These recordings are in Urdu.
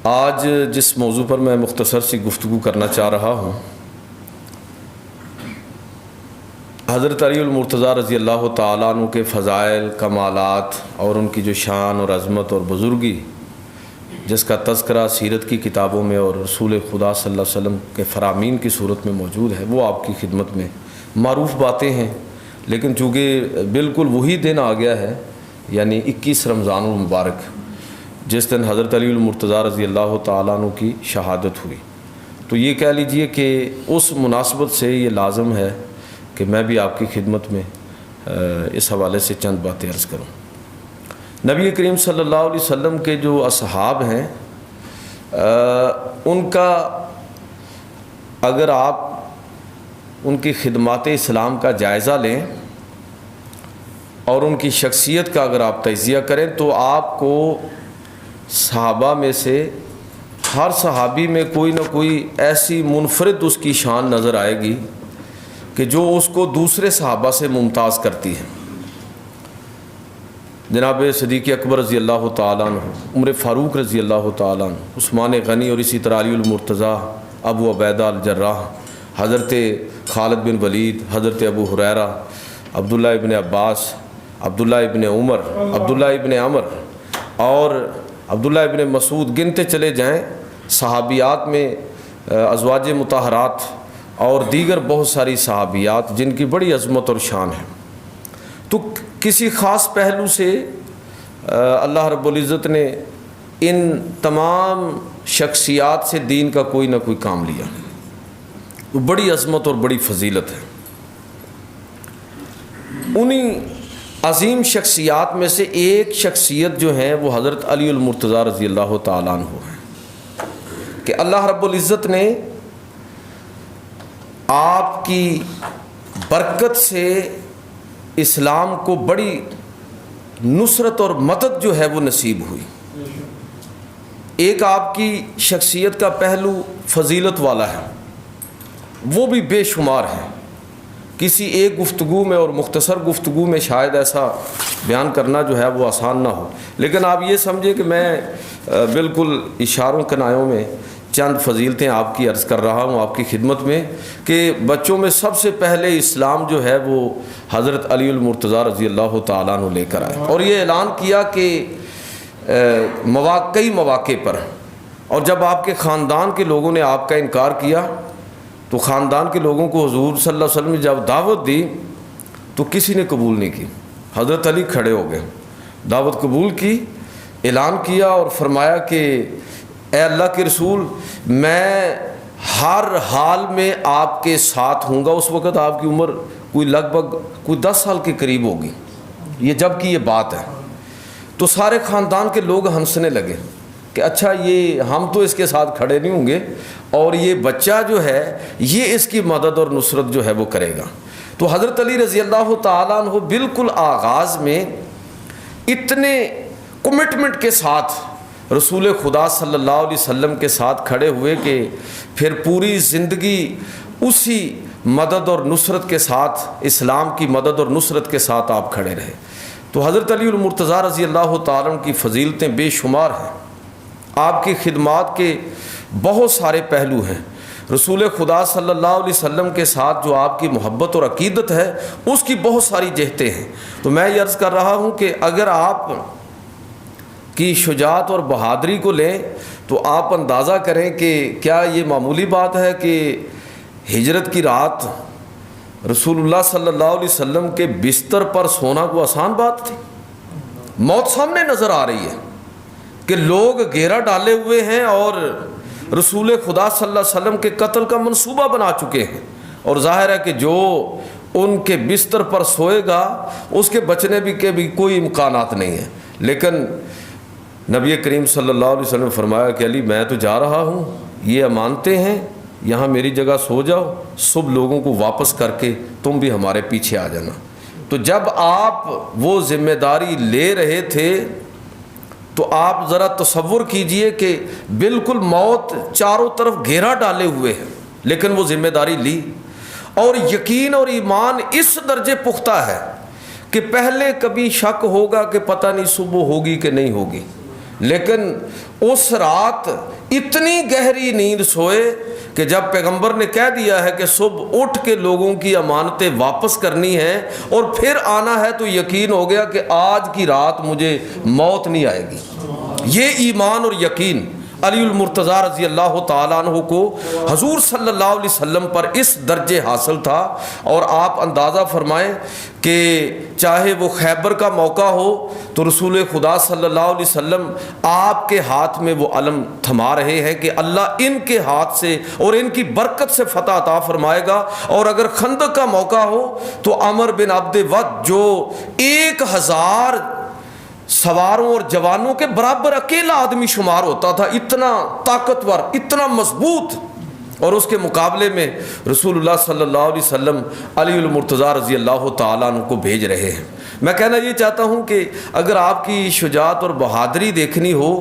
آج جس موضوع پر میں مختصر سی گفتگو کرنا چاہ رہا ہوں، حضرت علی المرتضیٰ رضی اللہ تعالیٰ عنہ کے فضائل، کمالات اور ان کی جو شان اور عظمت اور بزرگی جس کا تذکرہ سیرت کی کتابوں میں اور رسول خدا صلی اللہ علیہ وسلم کے فرامین کی صورت میں موجود ہے، وہ آپ کی خدمت میں معروف باتیں ہیں۔ لیکن چونکہ بالکل وہی دن آ گیا ہے، یعنی 21 رمضان المبارک، جس دن حضرت علی المرتضیٰ رضی اللہ تعالیٰ عنہ کی شہادت ہوئی، تو یہ کہہ لیجئے کہ اس مناسبت سے یہ لازم ہے کہ میں بھی آپ کی خدمت میں اس حوالے سے چند باتیں عرض کروں۔ نبی کریم صلی اللہ علیہ وسلم کے جو اصحاب ہیں، ان کا اگر آپ ان کی خدمات اسلام کا جائزہ لیں اور ان کی شخصیت کا اگر آپ تجزیہ کریں تو آپ کو صحابہ میں سے ہر صحابی میں کوئی نہ کوئی ایسی منفرد اس کی شان نظر آئے گی کہ جو اس کو دوسرے صحابہ سے ممتاز کرتی ہے۔ جناب صدیق اکبر رضی اللہ تعالیٰ عنہ، عمر فاروق رضی اللہ تعالیٰ عنہ، عثمان غنی اور اسی طرح علی المرتضیٰ، ابو عبیدہ الجراح، حضرت خالد بن ولید، حضرت ابو ہریرہ، عبداللہ ابن عباس، عبداللہ ابن عمر، عبداللہ ابن عمر اور عبداللہ ابن مسعود، گنتے چلے جائیں صحابیات میں ازواج مطہرات اور دیگر بہت ساری صحابیات جن کی بڑی عظمت اور شان ہے۔ تو کسی خاص پہلو سے اللہ رب العزت نے ان تمام شخصیات سے دین کا کوئی نہ کوئی کام لیا، وہ بڑی عظمت اور بڑی فضیلت ہے۔ انہی عظیم شخصیات میں سے ایک شخصیت جو ہے وہ حضرت علی المرتضیٰ رضی اللہ تعالیٰ عنہ ہے کہ اللہ رب العزت نے آپ کی برکت سے اسلام کو بڑی نصرت اور مدد جو ہے وہ نصیب ہوئی۔ ایک آپ کی شخصیت کا پہلو فضیلت والا ہے، وہ بھی بے شمار ہے، کسی ایک گفتگو میں اور مختصر گفتگو میں شاید ایسا بیان کرنا جو ہے وہ آسان نہ ہو، لیکن آپ یہ سمجھیں کہ میں بالکل اشاروں کنایوں میں چند فضیلتیں آپ کی عرض کر رہا ہوں آپ کی خدمت میں کہ بچوں میں سب سے پہلے اسلام جو ہے وہ حضرت علی المرتضیٰ رضی اللہ تعالیٰ عنہ لے کر آئے، اور یہ اعلان کیا کہ کئی مواقع پر، اور جب آپ کے خاندان کے لوگوں نے آپ کا انکار کیا تو خاندان کے لوگوں کو حضور صلی اللہ علیہ وسلم نے جب دعوت دی تو کسی نے قبول نہیں کی۔ حضرت علی کھڑے ہو گئے، دعوت قبول کی، اعلان کیا اور فرمایا کہ اے اللہ کے رسول، میں ہر حال میں آپ کے ساتھ ہوں گا۔ اس وقت آپ کی عمر کوئی لگ بھگ 10 سال کے قریب ہوگی، یہ جب کی یہ بات ہے۔ تو سارے خاندان کے لوگ ہنسنے لگے کہ اچھا یہ ہم تو اس کے ساتھ کھڑے نہیں ہوں گے اور یہ بچہ جو ہے یہ اس کی مدد اور نصرت جو ہے وہ کرے گا۔ تو حضرت علی رضی اللہ تعالیٰ عنہ بالکل آغاز میں اتنے کمٹمنٹ کے ساتھ رسول خدا صلی اللہ علیہ وسلم کے ساتھ کھڑے ہوئے کہ پھر پوری زندگی اسی مدد اور نصرت کے ساتھ، اسلام کی مدد اور نصرت کے ساتھ آپ کھڑے رہے۔ تو حضرت علی المرتضیٰ رضی اللہ تعالیٰ عنہ کی فضیلتیں بے شمار ہیں، آپ کی خدمات کے بہت سارے پہلو ہیں، رسول خدا صلی اللہ علیہ وسلم کے ساتھ جو آپ کی محبت اور عقیدت ہے اس کی بہت ساری جہتیں ہیں۔ تو میں یہ عرض کر رہا ہوں کہ اگر آپ کی شجاعت اور بہادری کو لیں تو آپ اندازہ کریں کہ کیا یہ معمولی بات ہے کہ ہجرت کی رات رسول اللہ صلی اللہ علیہ وسلم کے بستر پر سونا کو آسان بات تھی؟ موت سامنے نظر آ رہی ہے کہ لوگ گھیرا ڈالے ہوئے ہیں اور رسول خدا صلی اللہ علیہ وسلم کے قتل کا منصوبہ بنا چکے ہیں، اور ظاہر ہے کہ جو ان کے بستر پر سوئے گا اس کے بچنے کے بھی کوئی امکانات نہیں ہیں۔ لیکن نبی کریم صلی اللہ علیہ وسلم نے فرمایا کہ علی میں تو جا رہا ہوں، یہ امانتیں ہیں، یہاں میری جگہ سو جاؤ، صبح لوگوں کو واپس کر کے تم بھی ہمارے پیچھے آ جانا۔ تو جب آپ وہ ذمہ داری لے رہے تھے تو آپ ذرا تصور کیجئے کہ بالکل موت چاروں طرف گھیرا ڈالے ہوئے ہیں، لیکن وہ ذمہ داری لی، اور یقین اور ایمان اس درجے پختہ ہے کہ پہلے کبھی شک ہوگا کہ پتہ نہیں صبح ہوگی کہ نہیں ہوگی، لیکن اس رات اتنی گہری نیند سوئے کہ جب پیغمبر نے کہہ دیا ہے کہ صبح اٹھ کے لوگوں کی امانتیں واپس کرنی ہیں اور پھر آنا ہے، تو یقین ہو گیا کہ آج کی رات مجھے موت نہیں آئے گی۔ یہ ایمان اور یقین علی المرتضیٰ رضی اللہ تعالیٰ عنہ کو حضور صلی اللہ علیہ وسلم پر اس درجے حاصل تھا۔ اور آپ اندازہ فرمائیں کہ چاہے وہ خیبر کا موقع ہو تو رسول خدا صلی اللہ علیہ وسلم آپ کے ہاتھ میں وہ علم تھما رہے ہیں کہ اللہ ان کے ہاتھ سے اور ان کی برکت سے فتح عطا فرمائے گا۔ اور اگر خندق کا موقع ہو تو عمر بن عبد ود جو 1000 سواروں اور جوانوں کے برابر اکیلا آدمی شمار ہوتا تھا، اتنا طاقتور، اتنا مضبوط، اور اس کے مقابلے میں رسول اللہ صلی اللہ علیہ وسلم علی المرتضیٰ رضی اللہ تعالیٰ عنہ کو بھیج رہے ہیں۔ میں کہنا یہ چاہتا ہوں کہ اگر آپ کی شجاعت اور بہادری دیکھنی ہو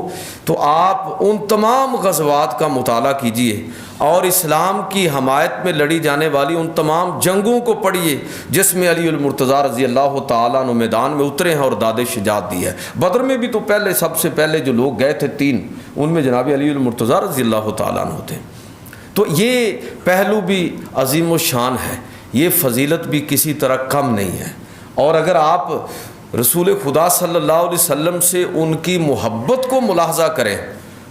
تو آپ ان تمام غزوات کا مطالعہ کیجئے اور اسلام کی حمایت میں لڑی جانے والی ان تمام جنگوں کو پڑھیے جس میں علی المرتضیٰ رضی اللہ تعالیٰ عنہ میدان میں اترے ہیں اور داد شجاعت دی ہے۔ بدر میں بھی تو پہلے سب سے پہلے جو لوگ گئے تھے 3، ان میں جناب علی المرتضیٰ رضی اللہ تعالیٰ عنہ تھے۔ تو یہ پہلو بھی عظیم الشان ہے، یہ فضیلت بھی کسی طرح کم نہیں ہے۔ اور اگر آپ رسول خدا صلی اللہ علیہ وسلم سے ان کی محبت کو ملاحظہ کریں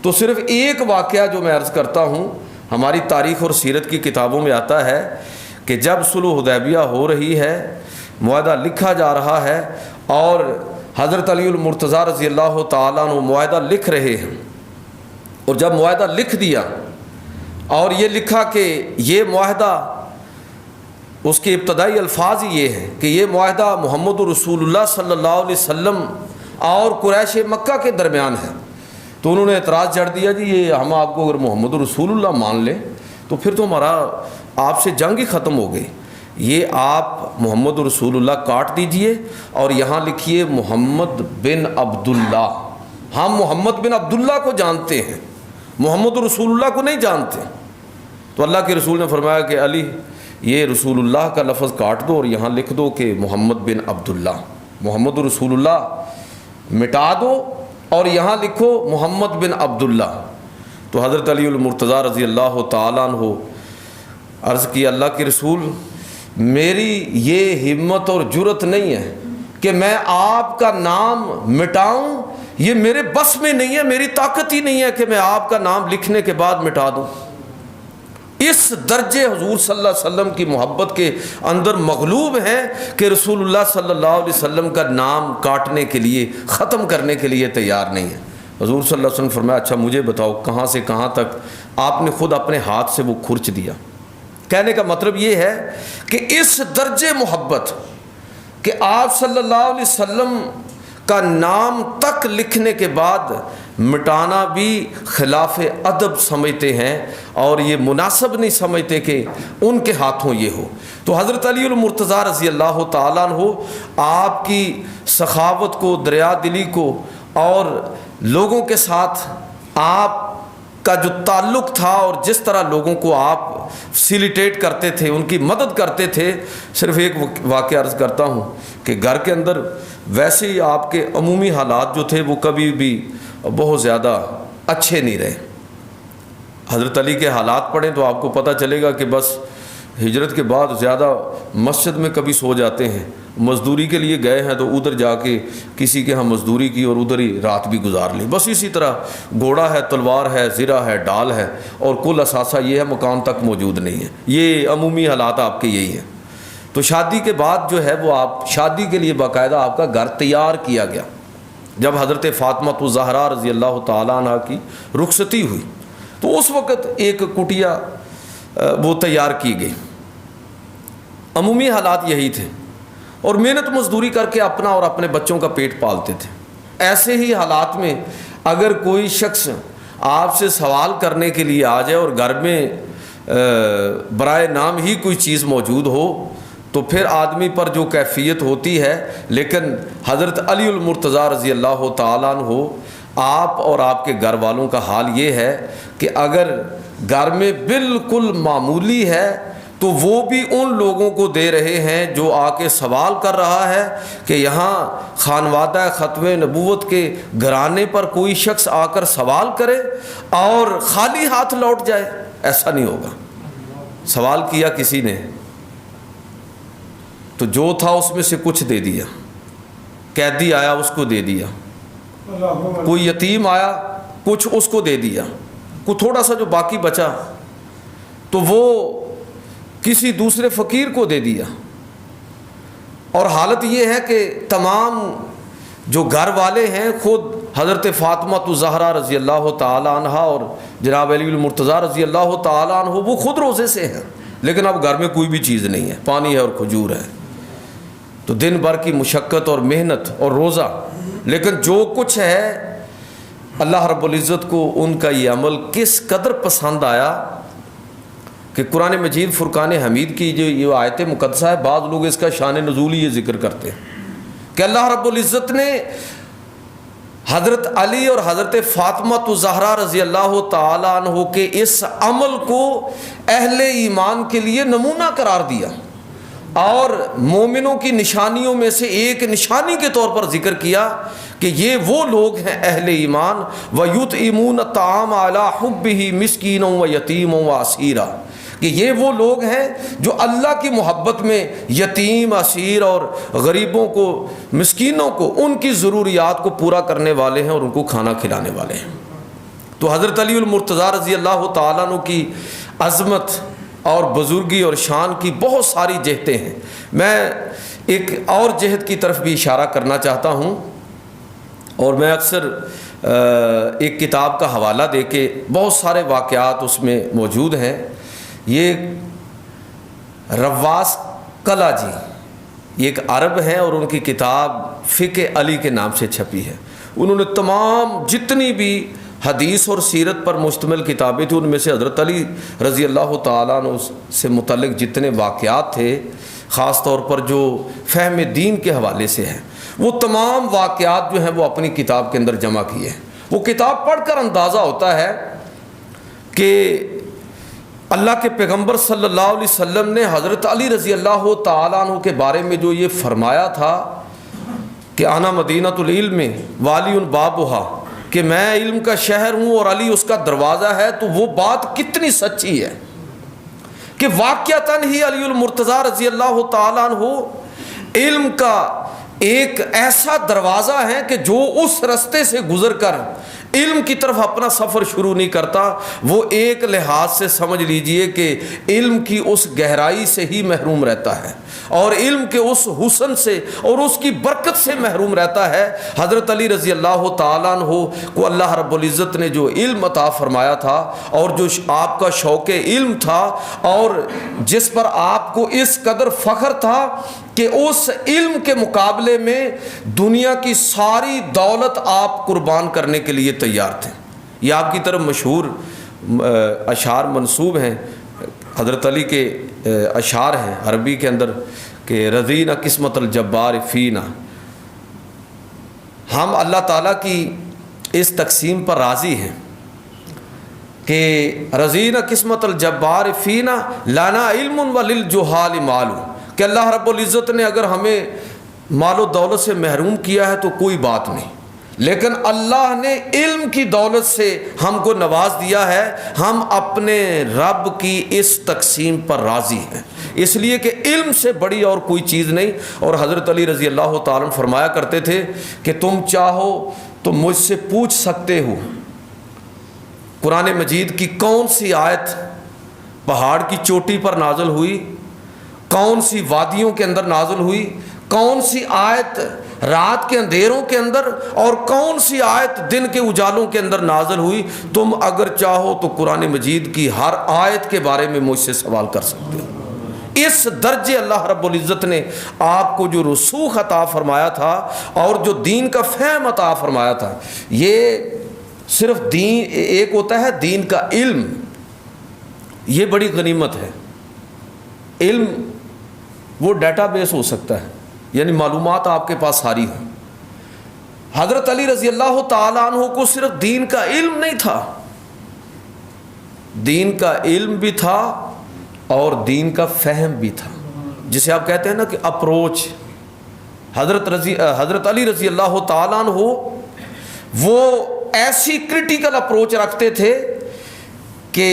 تو صرف ایک واقعہ جو میں عرض کرتا ہوں، ہماری تاریخ اور سیرت کی کتابوں میں آتا ہے کہ جب صلح حدیبیہ ہو رہی ہے، معاہدہ لکھا جا رہا ہے اور حضرت علی المرتضیٰ رضی اللہ تعالیٰ عنہ معاہدہ لکھ رہے ہیں، اور جب معاہدہ لکھ دیا اور یہ لکھا کہ یہ معاہدہ، اس کے ابتدائی الفاظ یہ ہیں کہ یہ معاہدہ محمد رسول اللہ صلی اللہ علیہ وسلم اور قریش مکہ کے درمیان ہے، تو انہوں نے اعتراض جڑ دیا، جی یہ ہم آپ کو اگر محمد رسول اللہ مان لیں تو پھر تو ہمارا آپ سے جنگ ہی ختم ہو گئی، یہ آپ محمد رسول اللہ کاٹ دیجئے اور یہاں لکھیے محمد بن عبداللہ۔ ہم محمد بن عبداللہ کو جانتے ہیں، محمد رسول اللہ کو نہیں جانتے۔ تو اللہ کے رسول نے فرمایا کہ علی یہ رسول اللہ کا لفظ کاٹ دو اور یہاں لکھ دو کہ محمد بن عبداللہ، محمد رسول اللہ مٹا دو اور یہاں لکھو محمد بن عبداللہ۔ تو حضرت علی المرتضیٰ رضی اللہ تعالیٰ عنہ عرض کی، اللہ کے رسول میری یہ ہمت اور جرت نہیں ہے کہ میں آپ کا نام مٹاؤں، یہ میرے بس میں نہیں ہے، میری طاقت ہی نہیں ہے کہ میں آپ کا نام لکھنے کے بعد مٹا دوں۔ اس درجے حضور صلی اللہ علیہ وسلم کی محبت کے اندر مغلوب ہیں کہ رسول اللہ صلی اللہ علیہ وسلم کا نام کاٹنے کے لیے، ختم کرنے کے لیے تیار نہیں ہے۔ حضور صلی اللہ علیہ وسلم فرمایا اچھا مجھے بتاؤ کہاں سے کہاں تک آپ نے خود اپنے ہاتھ سے وہ کھرچ دیا۔ کہنے کا مطلب یہ ہے کہ اس درجے محبت کہ آپ صلی اللہ علیہ وسلم کا نام تک لکھنے کے بعد مٹانا بھی خلاف ادب سمجھتے ہیں اور یہ مناسب نہیں سمجھتے کہ ان کے ہاتھوں یہ ہو۔ تو حضرت علی المرتضیٰ رضی اللہ تعالیٰ عنہ آپ کی سخاوت کو، دریا دلی کو اور لوگوں کے ساتھ آپ کا جو تعلق تھا اور جس طرح لوگوں کو آپ فیسیلیٹیٹ کرتے تھے، ان کی مدد کرتے تھے، صرف ایک واقعہ عرض کرتا ہوں کہ گھر کے اندر ویسے ہی آپ کے عمومی حالات جو تھے وہ کبھی بھی بہت زیادہ اچھے نہیں رہے۔ حضرت علی کے حالات پڑھیں تو آپ کو پتہ چلے گا کہ بس ہجرت کے بعد زیادہ مسجد میں کبھی سو جاتے ہیں، مزدوری کے لیے گئے ہیں تو ادھر جا کے کسی کے ہاں مزدوری کی اور ادھر ہی رات بھی گزار لی، بس اسی طرح گھوڑا ہے، تلوار ہے، زرہ ہے، ڈال ہے اور کل اثاثہ یہ ہے مکان تک موجود نہیں ہے۔ یہ عمومی حالات آپ کے یہی ہیں۔ تو شادی کے بعد جو ہے وہ آپ شادی کے لیے باقاعدہ آپ کا گھر تیار کیا گیا۔ جب حضرت فاطمہ الزہرا رضی اللہ تعالیٰ عنہ کی رخصتی ہوئی تو اس وقت ایک کٹیا وہ تیار کی گئی۔ عمومی حالات یہی تھے اور محنت مزدوری کر کے اپنا اور اپنے بچوں کا پیٹ پالتے تھے۔ ایسے ہی حالات میں اگر کوئی شخص آپ سے سوال کرنے کے لیے آ جائے اور گھر میں برائے نام ہی کوئی چیز موجود ہو تو پھر آدمی پر جو کیفیت ہوتی ہے، لیکن حضرت علی المرتضیٰ رضی اللہ تعالیٰ عنہ آپ اور آپ کے گھر والوں کا حال یہ ہے کہ اگر گھر میں بالکل معمولی ہے تو وہ بھی ان لوگوں کو دے رہے ہیں جو آ کے سوال کر رہا ہے کہ یہاں خانوادہ ختم نبوت کے گھرانے پر کوئی شخص آ کر سوال کرے اور خالی ہاتھ لوٹ جائے. ایسا نہیں ہوگا. سوال کیا کسی نے تو جو تھا اس میں سے کچھ دے دیا. قیدی آیا اس کو دے دیا, کوئی یتیم آیا کچھ اس کو دے دیا, کوئی تھوڑا سا جو باقی بچا تو وہ کسی دوسرے فقیر کو دے دیا. اور حالت یہ ہے کہ تمام جو گھر والے ہیں خود حضرت فاطمہ الزہرا رضی اللہ تعالی عنہا اور جناب علی المرتضیٰ رضی اللہ تعالی عنہ وہ خود روزے سے ہیں, لیکن اب گھر میں کوئی بھی چیز نہیں ہے, پانی ہے اور کھجور ہے. تو دن بھر کی مشقت اور محنت اور روزہ, لیکن جو کچھ ہے اللہ رب العزت کو ان کا یہ عمل کس قدر پسند آیا کہ قرآن مجید فرقان حمید کی جو یہ آیت مقدسہ ہے, بعض لوگ اس کا شان نزول یہ ذکر کرتے ہیں کہ اللہ رب العزت نے حضرت علی اور حضرت فاطمہ الزہرا رضی اللہ تعالی عنہ کے اس عمل کو اہل ایمان کے لیے نمونہ قرار دیا اور مومنوں کی نشانیوں میں سے ایک نشانی کے طور پر ذکر کیا کہ یہ وہ لوگ ہیں اہل ایمان. وَيُطْعِمُونَ الطَّعَامَ عَلَىٰ حُبِّهِ مِسْكِينًا وَيَتِيمًا وَأَسِيرًا, کہ یہ وہ لوگ ہیں جو اللہ کی محبت میں یتیم, اسیر اور غریبوں کو, مسکینوں کو ان کی ضروریات کو پورا کرنے والے ہیں اور ان کو کھانا کھلانے والے ہیں. تو حضرت علی المرتضیٰ رضی اللہ تعالیٰ عنہ کی عظمت اور بزرگی اور شان کی بہت ساری جہتیں ہیں. میں ایک اور جہت کی طرف بھی اشارہ کرنا چاہتا ہوں, اور میں اکثر ایک کتاب کا حوالہ دے کے, بہت سارے واقعات اس میں موجود ہیں. یہ رواس کلا جی, یہ ایک عرب ہیں اور ان کی کتاب فقہ علی کے نام سے چھپی ہے. انہوں نے تمام جتنی بھی حدیث اور سیرت پر مشتمل کتابیں تھیں ان میں سے حضرت علی رضی اللہ تعالیٰ عنہ سے متعلق جتنے واقعات تھے, خاص طور پر جو فہم دین کے حوالے سے ہیں, وہ تمام واقعات جو ہیں وہ اپنی کتاب کے اندر جمع کیے ہیں. وہ کتاب پڑھ کر اندازہ ہوتا ہے کہ اللہ کے پیغمبر صلی اللہ علیہ وسلم نے حضرت علی رضی اللہ تعالیٰ عنہ کے بارے میں جو یہ فرمایا تھا کہ انا مدینۃ العلم والی بابھا, کہ میں علم کا شہر ہوں اور علی اس کا دروازہ ہے, تو وہ بات کتنی سچی ہے کہ واقعتاً ہی علی المرتضیٰ رضی اللہ تعالیٰ عنہ علم کا ایک ایسا دروازہ ہے کہ جو اس رستے سے گزر کر علم کی طرف اپنا سفر شروع نہیں کرتا, وہ ایک لحاظ سے سمجھ لیجئے کہ علم کی اس گہرائی سے ہی محروم رہتا ہے اور علم کے اس حسن سے اور اس کی برکت سے محروم رہتا ہے. حضرت علی رضی اللہ تعالیٰ عنہ کو اللہ رب العزت نے جو علم عطا فرمایا تھا اور جو آپ کا شوق علم تھا اور جس پر آپ کو اس قدر فخر تھا کہ اس علم کے مقابلے میں دنیا کی ساری دولت آپ قربان کرنے کے لیے تیار تھے. یہ آپ کی طرف مشہور اشعار منسوب ہیں, حضرت علی کے اشعار ہیں عربی کے اندر کہ رضینا قسمت الجبار فینا, ہم اللہ تعالیٰ کی اس تقسیم پر راضی ہیں کہ رضینا قسمت الجبار فینا لانا علم وللجہال مال, کہ اللہ رب العزت نے اگر ہمیں مال و دولت سے محروم کیا ہے تو کوئی بات نہیں, لیکن اللہ نے علم کی دولت سے ہم کو نواز دیا ہے, ہم اپنے رب کی اس تقسیم پر راضی ہیں, اس لیے کہ علم سے بڑی اور کوئی چیز نہیں. اور حضرت علی رضی اللہ تعالیٰ عنہ فرمایا کرتے تھے کہ تم چاہو تو مجھ سے پوچھ سکتے ہو قرآن مجید کی کون سی آیت پہاڑ کی چوٹی پر نازل ہوئی, کون سی وادیوں کے اندر نازل ہوئی, کون سی آیت رات کے اندھیروں کے اندر اور کون سی آیت دن کے اجالوں کے اندر نازل ہوئی. تم اگر چاہو تو قرآن مجید کی ہر آیت کے بارے میں مجھ سے سوال کر سکتے ہو. اس درجے اللہ رب العزت نے آپ کو جو رسوخ عطا فرمایا تھا اور جو دین کا فہم عطا فرمایا تھا, یہ صرف دین ایک ہوتا ہے دین کا علم, یہ بڑی غنیمت ہے. علم وہ ڈیٹا بیس ہو سکتا ہے, یعنی معلومات آپ کے پاس ساری ہوں. حضرت علی رضی اللہ تعالیٰ عنہ کو صرف دین کا علم نہیں تھا, دین کا علم بھی تھا اور دین کا فہم بھی تھا، جسے آپ کہتے ہیں نا کہ اپروچ۔ حضرت علی رضی اللہ تعالیٰ عنہ وہ ایسی کرٹیکل اپروچ رکھتے تھے کہ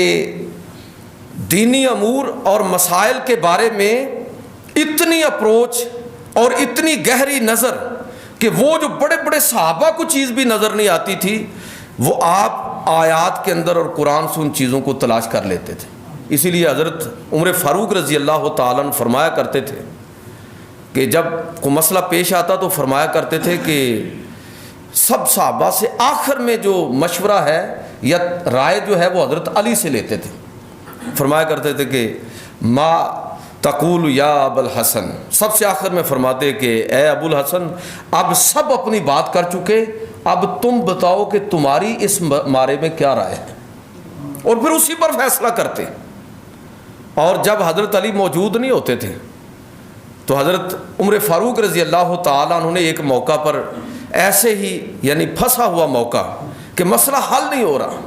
دینی امور اور مسائل کے بارے میں اتنی اپروچ اور اتنی گہری نظر کہ وہ جو بڑے بڑے صحابہ کو چیز بھی نظر نہیں آتی تھی، وہ آپ آیات کے اندر اور قرآن سے ان چیزوں کو تلاش کر لیتے تھے۔ اسی لیے حضرت عمر فاروق رضی اللہ تعالیٰ عنہ فرمایا کرتے تھے کہ جب کوئی مسئلہ پیش آتا تو فرمایا کرتے تھے کہ سب صحابہ سے آخر میں جو مشورہ ہے یا رائے جو ہے وہ حضرت علی سے لیتے تھے۔ فرمایا کرتے تھے کہ ما تقول یا ابو الحسن، سب سے آخر میں فرماتے کہ اے ابو الحسن اب سب اپنی بات کر چکے، اب تم بتاؤ کہ تمہاری اس بارے میں کیا رائے ہے، اور پھر اسی پر فیصلہ کرتے۔ اور جب حضرت علی موجود نہیں ہوتے تھے تو حضرت عمر فاروق رضی اللہ تعالیٰ عنہ نے ایک موقع پر ایسے ہی یعنی پھنسا ہوا موقع کہ مسئلہ حل نہیں ہو رہا،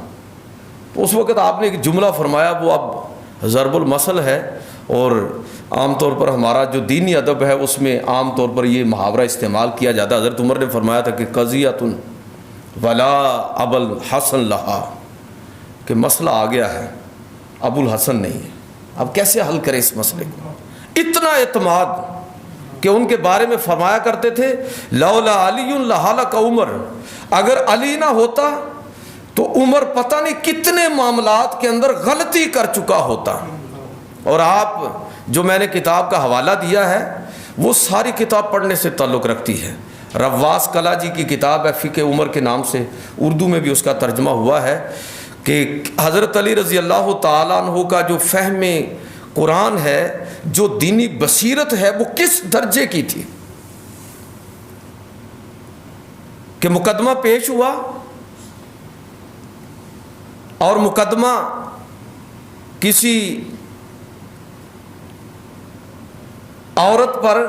تو اس وقت آپ نے ایک جملہ فرمایا، وہ اب ضرب المثل ہے، اور عام طور پر ہمارا جو دینی ادب ہے اس میں عام طور پر یہ محاورہ استعمال کیا جاتا ہے۔ حضرت عمر نے فرمایا تھا کہ قضیۃ ولا ابو الحسن لہا، کہ مسئلہ آ گیا ہے، ابو الحسن نہیں ہے، اب کیسے حل کریں اس مسئلے کو۔ اتنا اعتماد کہ ان کے بارے میں فرمایا کرتے تھے لولا علی لہلک عمر، اگر علی نہ ہوتا تو عمر پتہ نہیں کتنے معاملات کے اندر غلطی کر چکا ہوتا۔ اور آپ جو میں نے کتاب کا حوالہ دیا ہے وہ ساری کتاب پڑھنے سے تعلق رکھتی ہے۔ رواس کلا جی کی کتاب ہے فقہ عمر کے نام سے، اردو میں بھی اس کا ترجمہ ہوا ہے، کہ حضرت علی رضی اللہ تعالیٰ عنہ کا جو فہم قرآن ہے، جو دینی بصیرت ہے، وہ کس درجے کی تھی کہ مقدمہ پیش ہوا اور مقدمہ کسی عورت پر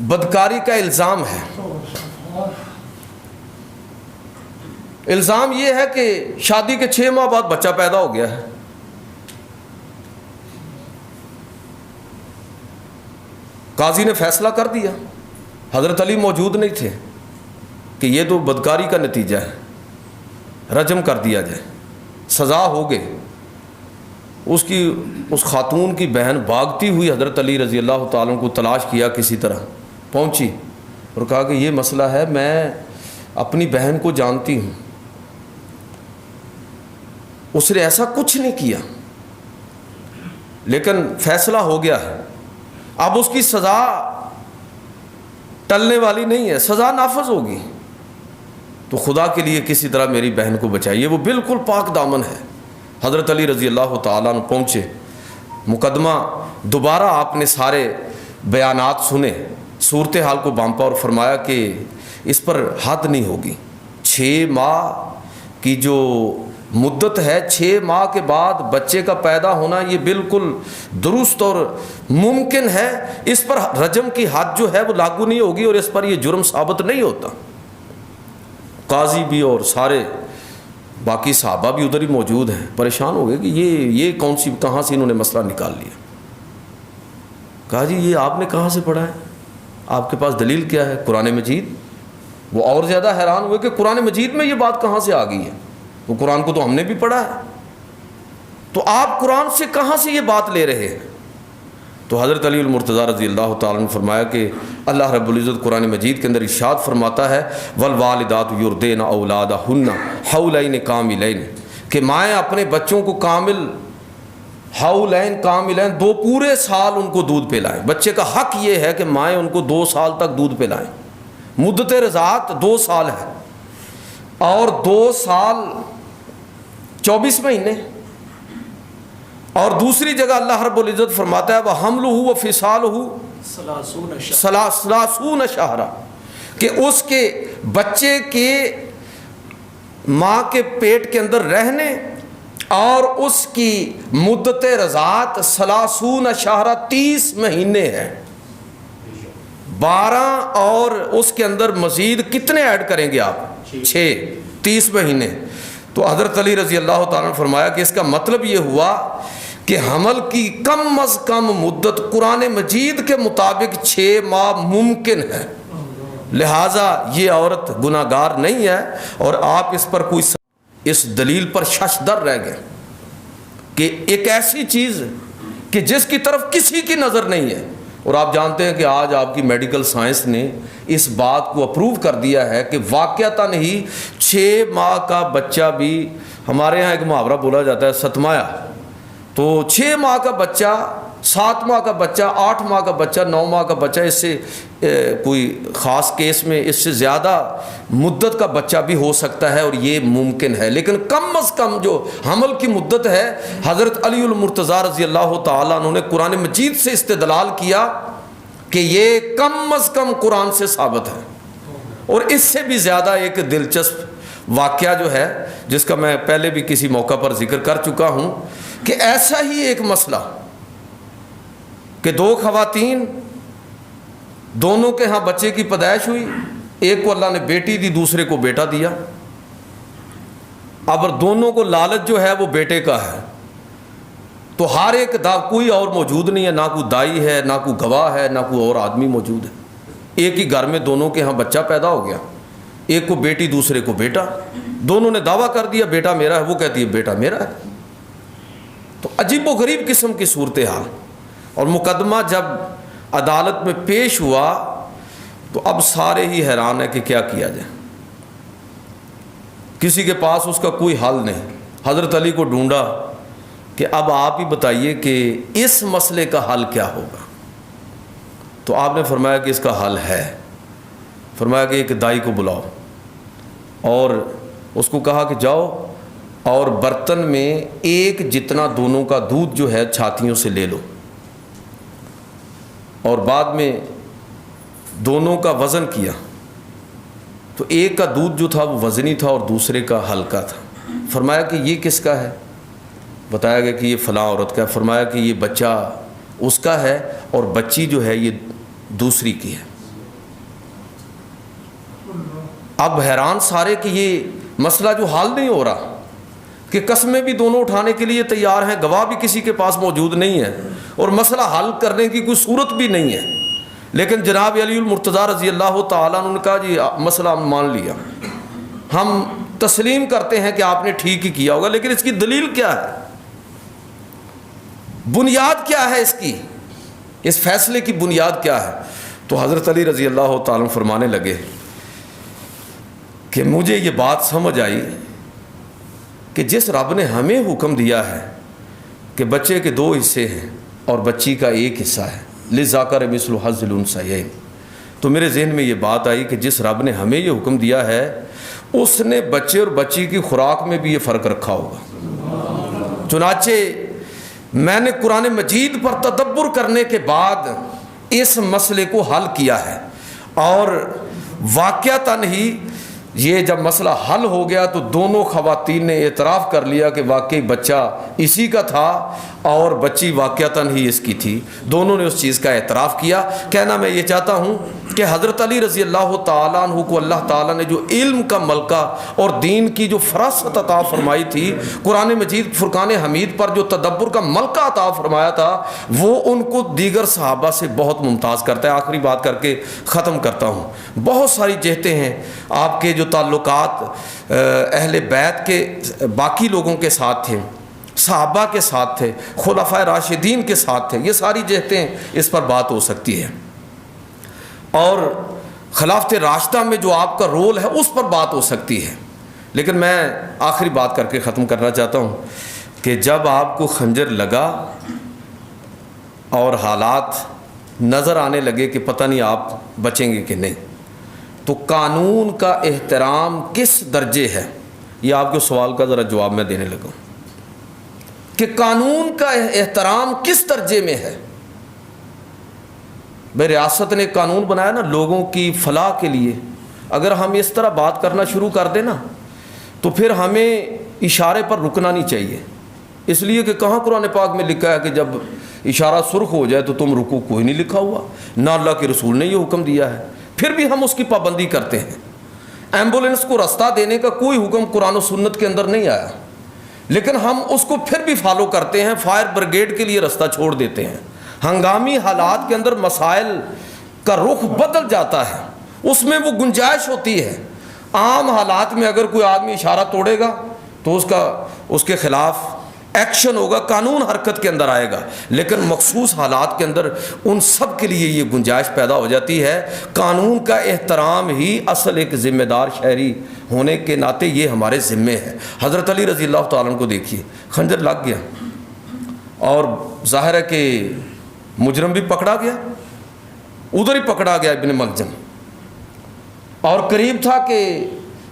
بدکاری کا الزام ہے۔ الزام یہ ہے کہ شادی کے 6 ماہ بعد بچہ پیدا ہو گیا ہے۔ قاضی نے فیصلہ کر دیا، حضرت علی موجود نہیں تھے، کہ یہ تو بدکاری کا نتیجہ ہے، رجم کر دیا جائے، سزا ہو گئے۔ اس خاتون کی بہن بھاگتی ہوئی حضرت علی رضی اللہ تعالیٰ کو تلاش کیا، کسی طرح پہنچی اور کہا کہ یہ مسئلہ ہے، میں اپنی بہن کو جانتی ہوں، اس نے ایسا کچھ نہیں کیا، لیکن فیصلہ ہو گیا ہے، اب اس کی سزا ٹلنے والی نہیں ہے، سزا نافذ ہوگی، تو خدا کے لیے کسی طرح میری بہن کو بچائیے، وہ بالکل پاک دامن ہے۔ حضرت علی رضی اللہ تعالیٰ عنہ پہنچے، مقدمہ دوبارہ آپ نے سارے بیانات سنے، صورتحال کو بانپا اور فرمایا کہ اس پر حد نہیں ہوگی، 6 ماہ کی جو مدت ہے، 6 ماہ کے بعد بچے کا پیدا ہونا یہ بالکل درست اور ممکن ہے، اس پر رجم کی حد جو ہے وہ لاگو نہیں ہوگی اور اس پر یہ جرم ثابت نہیں ہوتا۔ قاضی بھی اور سارے باقی صحابہ بھی ادھر ہی موجود ہیں، پریشان ہو گئے کہ یہ کون سی، کہاں سے انہوں نے مسئلہ نکال لیا۔ کہا جی یہ آپ نے کہاں سے پڑھا ہے، آپ کے پاس دلیل کیا ہے؟ قرآن مجید۔ وہ اور زیادہ حیران ہوئے کہ قرآن مجید میں یہ بات کہاں سے آ گئی ہے، وہ قرآن کو تو ہم نے بھی پڑھا ہے، تو آپ قرآن سے کہاں سے یہ بات لے رہے ہیں؟ تو حضرت علی المرتضیٰ رضی اللہ تعالیٰ نے فرمایا کہ اللہ رب العزت قرآن مجید کے اندر ارشاد فرماتا ہے والوالدات یرضعن اولادہن حولین کاملین، کہ مائیں اپنے بچوں کو کامل، حولین کاملین، 2 پورے سال ان کو دودھ پلائیں۔ بچے کا حق یہ ہے کہ مائیں ان کو 2 سال تک دودھ پلائیں، مدت رضاعت 2 سال ہے، اور 2 سال 24 مہینے۔ اور دوسری جگہ اللہ رب العزت فرماتا ہے وَحَمْلُهُ وَفِصَالُهُ 30 شہرا، کہ اس کے بچے کے ماں کے پیٹ کے اندر رہنے اور اس کی مدت رضاعت 30 شہرا 30 مہینے ہے، 12 اور اس کے اندر مزید کتنے ایڈ کریں گے آپ؟ 6، 30 مہینے۔ تو حضرت علی رضی اللہ تعالیٰ نے فرمایا کہ اس کا مطلب یہ ہوا کہ حمل کی کم از کم مدت قرآن مجید کے مطابق 6 ماہ ممکن ہے، لہٰذا یہ عورت گناہ گار نہیں ہے، اور آپ اس پر کوئی اس دلیل پر ششدر رہ گئے کہ ایک ایسی چیز کہ جس کی طرف کسی کی نظر نہیں ہے، اور آپ جانتے ہیں کہ آج آپ کی میڈیکل سائنس نے اس بات کو اپروو کر دیا ہے کہ واقعتاً ہی 6 ماہ کا بچہ بھی، ہمارے ہاں ایک محاورہ بولا جاتا ہے ستمایا، تو 6 ماہ کا بچہ، 7 ماہ کا بچہ، 8 ماہ کا بچہ، 9 ماہ کا بچہ، اس سے کوئی خاص کیس میں اس سے زیادہ مدت کا بچہ بھی ہو سکتا ہے، اور یہ ممکن ہے، لیکن کم از کم جو حمل کی مدت ہے، حضرت علی المرتضیٰ رضی اللہ تعالیٰ عنہ نے قرآن مجید سے استدلال کیا کہ یہ کم از کم قرآن سے ثابت ہے۔ اور اس سے بھی زیادہ ایک دلچسپ واقعہ جو ہے، جس کا میں پہلے بھی کسی موقع پر ذکر کر چکا ہوں، کہ ایسا ہی ایک مسئلہ کہ 2 خواتین، دونوں کے ہاں بچے کی پیدائش ہوئی، ایک کو اللہ نے بیٹی دی، دوسرے کو بیٹا دیا، اب دونوں کو لالچ جو ہے وہ بیٹے کا ہے، تو ہر ایک کوئی اور موجود نہیں ہے، نہ کوئی دائی ہے، نہ کوئی گواہ ہے، نہ کوئی اور آدمی موجود ہے، ایک ہی گھر میں دونوں کے ہاں بچہ پیدا ہو گیا، ایک کو بیٹی دوسرے کو بیٹا، دونوں نے دعویٰ کر دیا بیٹا میرا ہے، وہ کہتی ہے بیٹا میرا ہے۔ تو عجیب و غریب قسم کی صورتحال، اور مقدمہ جب عدالت میں پیش ہوا تو اب سارے ہی حیران ہیں کہ کیا کیا جائے، کسی کے پاس اس کا کوئی حل نہیں۔ حضرت علی کو ڈھونڈا کہ اب آپ ہی بتائیے کہ اس مسئلے کا حل کیا ہوگا، تو آپ نے فرمایا کہ اس کا حل ہے، فرمایا کہ ایک دائی کو بلاؤ، اور اس کو کہا کہ جاؤ اور برتن میں ایک جتنا دونوں کا دودھ جو ہے چھاتیوں سے لے لو، اور بعد میں دونوں کا وزن کیا، تو ایک کا دودھ جو تھا وہ وزنی تھا اور دوسرے کا ہلکا تھا۔ فرمایا کہ یہ کس کا ہے؟ بتایا گیا کہ یہ فلاں عورت کا ہے۔ فرمایا کہ یہ بچہ اس کا ہے اور بچی جو ہے یہ دوسری کی ہے۔ اب حیران سارے کہ یہ مسئلہ جو حل نہیں ہو رہا، کہ قسمیں بھی دونوں اٹھانے کے لیے تیار ہیں، گواہ بھی کسی کے پاس موجود نہیں ہے، اور مسئلہ حل کرنے کی کوئی صورت بھی نہیں ہے، لیکن جناب علی المرتضیٰ رضی اللہ تعالیٰ عنہ نے کہا جی مسئلہ ہم مان لیا، ہم تسلیم کرتے ہیں کہ آپ نے ٹھیک ہی کیا ہوگا، لیکن اس کی دلیل کیا ہے، بنیاد کیا ہے، اس کی، اس فیصلے کی بنیاد کیا ہے؟ تو حضرت علی رضی اللہ تعالیٰ عنہ فرمانے لگے کہ مجھے یہ بات سمجھ آئی کہ جس رب نے ہمیں حکم دیا ہے کہ بچے کے 2 حصے ہیں اور بچی کا 1 حصہ ہے، للذکر مثل حظ الانثیین، تو میرے ذہن میں یہ بات آئی کہ جس رب نے ہمیں یہ حکم دیا ہے اس نے بچے اور بچی کی خوراک میں بھی یہ فرق رکھا ہوگا۔ چنانچہ میں نے قرآن مجید پر تدبر کرنے کے بعد اس مسئلے کو حل کیا ہے، اور واقعتاً ہی یہ جب مسئلہ حل ہو گیا تو دونوں خواتین نے اعتراف کر لیا کہ واقعی بچہ اسی کا تھا اور بچی واقعتاً ہی اس کی تھی، دونوں نے اس چیز کا اعتراف کیا۔ کہنا میں یہ چاہتا ہوں کہ حضرت علی رضی اللہ تعالیٰ عنہ کو اللہ تعالیٰ نے جو علم کا ملکہ اور دین کی جو فراست عطا فرمائی تھی، قرآن مجید فرقان حمید پر جو تدبر کا ملکہ عطا فرمایا تھا، وہ ان کو دیگر صحابہ سے بہت ممتاز کرتا ہے۔ آخری بات کر کے ختم کرتا ہوں، بہت ساری جہتیں ہیں آپ کے جو تعلقات اہل بیت کے باقی لوگوں کے ساتھ تھے، صحابہ کے ساتھ تھے، خلفائے راشدین کے ساتھ تھے، یہ ساری جہتیں اس پر بات ہو سکتی ہے، اور خلافت راشدہ میں جو آپ کا رول ہے اس پر بات ہو سکتی ہے، لیکن میں آخری بات کر کے ختم کرنا چاہتا ہوں کہ جب آپ کو خنجر لگا اور حالات نظر آنے لگے کہ پتہ نہیں آپ بچیں گے کہ نہیں، تو قانون کا احترام کس درجے ہے، یہ آپ کے سوال کا ذرا جواب میں دینے لگا کہ قانون کا احترام کس درجے میں ہے۔ بھائی ریاست نے قانون بنایا نا لوگوں کی فلاح کے لیے، اگر ہم اس طرح بات کرنا شروع کر دیں نا تو پھر ہمیں اشارے پر رکنا نہیں چاہیے، اس لیے کہ کہاں قرآن پاک میں لکھا ہے کہ جب اشارہ سرخ ہو جائے تو تم رکو، کوئی نہیں لکھا ہوا، نہ اللہ کے رسول نے یہ حکم دیا ہے، پھر بھی ہم اس کی پابندی کرتے ہیں۔ ایمبولنس کو راستہ دینے کا کوئی حکم قرآن و سنت کے اندر نہیں آیا، لیکن ہم اس کو پھر بھی فالو کرتے ہیں، فائر بریگیڈ کے لیے رستہ چھوڑ دیتے ہیں۔ ہنگامی حالات کے اندر مسائل کا رخ بدل جاتا ہے، اس میں وہ گنجائش ہوتی ہے۔ عام حالات میں اگر کوئی آدمی اشارہ توڑے گا تو اس کے خلاف ایکشن ہوگا، قانون حرکت کے اندر آئے گا، لیکن مخصوص حالات کے اندر ان سب کے لیے یہ گنجائش پیدا ہو جاتی ہے۔ قانون کا احترام ہی اصل ایک ذمہ دار شہری ہونے کے ناطے یہ ہمارے ذمے ہے۔ حضرت علی رضی اللہ تعالیٰ عنہ کو دیکھیے، خنجر لگ گیا اور ظاہر ہے کہ مجرم بھی پکڑا گیا، ادھر ہی پکڑا گیا ابن ملجم، اور قریب تھا کہ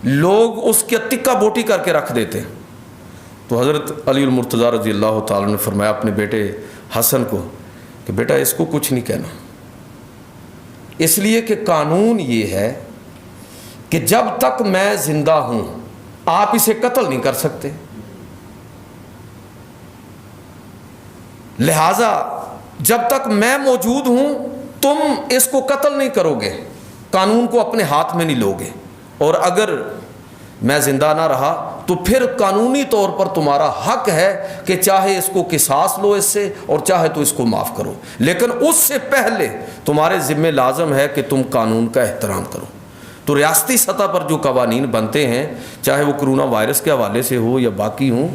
لوگ اس کی تکہ بوٹی کر کے رکھ دیتے۔ تو حضرت علی المرتضیٰ رضی اللہ تعالیٰ نے فرمایا اپنے بیٹے حسن کو کہ بیٹا اس کو کچھ نہیں کہنا، اس لیے کہ قانون یہ ہے کہ جب تک میں زندہ ہوں آپ اسے قتل نہیں کر سکتے، لہذا جب تک میں موجود ہوں تم اس کو قتل نہیں کرو گے، قانون کو اپنے ہاتھ میں نہیں لو گے، اور اگر میں زندہ نہ رہا تو پھر قانونی طور پر تمہارا حق ہے کہ چاہے اس کو قصاص لو اس سے اور چاہے تو اس کو معاف کرو، لیکن اس سے پہلے تمہارے ذمہ لازم ہے کہ تم قانون کا احترام کرو۔ تو ریاستی سطح پر جو قوانین بنتے ہیں، چاہے وہ کرونا وائرس کے حوالے سے ہو یا باقی ہوں،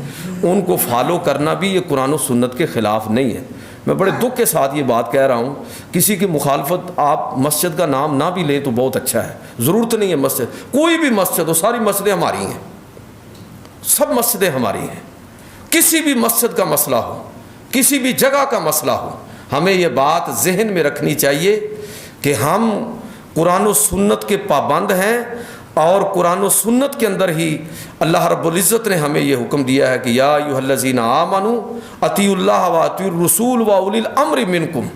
ان کو فالو کرنا بھی یہ قرآن و سنت کے خلاف نہیں ہے۔ میں بڑے دکھ کے ساتھ یہ بات کہہ رہا ہوں، کسی کی مخالفت آپ مسجد کا نام نہ بھی لیں تو بہت اچھا ہے، ضرورت نہیں ہے مسجد، کوئی بھی مسجد ہو، ساری مسجدیں ہماری ہیں، سب مسجدیں ہماری ہیں، کسی بھی مسجد کا مسئلہ ہو، کسی بھی جگہ کا مسئلہ ہو، ہمیں یہ بات ذہن میں رکھنی چاہیے کہ ہم قرآن و سنت کے پابند ہیں، اور قرآن و سنت کے اندر ہی اللہ رب العزت نے ہمیں یہ حکم دیا ہے کہ یا ایھا الذین آمنوا اطیعوا اللہ واطیعوا الرسول واولی الامر منکم،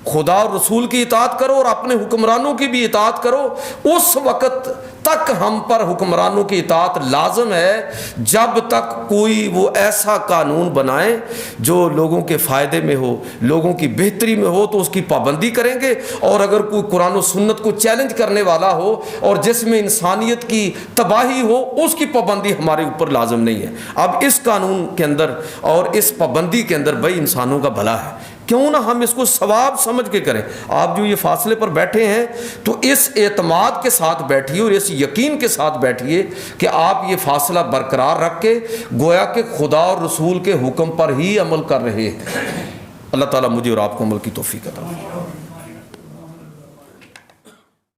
خدا اور رسول کی اطاعت کرو اور اپنے حکمرانوں کی بھی اطاعت کرو۔ اس وقت تک ہم پر حکمرانوں کی اطاعت لازم ہے جب تک کوئی وہ ایسا قانون بنائے جو لوگوں کے فائدے میں ہو، لوگوں کی بہتری میں ہو، تو اس کی پابندی کریں گے، اور اگر کوئی قرآن و سنت کو چیلنج کرنے والا ہو اور جس میں انسانیت کی تباہی ہو، اس کی پابندی ہمارے اوپر لازم نہیں ہے۔ اب اس قانون کے اندر اور اس پابندی کے اندر بھائی انسانوں کا بھلا ہے، کیوں نہ ہم اس کو ثواب سمجھ کے کریں۔ آپ جو یہ فاصلے پر بیٹھے ہیں تو اس اعتماد کے ساتھ بیٹھیے اور اس یقین کے ساتھ بیٹھیے کہ آپ یہ فاصلہ برقرار رکھ کے گویا کہ خدا اور رسول کے حکم پر ہی عمل کر رہے ہیں۔ اللہ تعالیٰ مجھے اور آپ کو عمل کی توفیق عطا فرمائے۔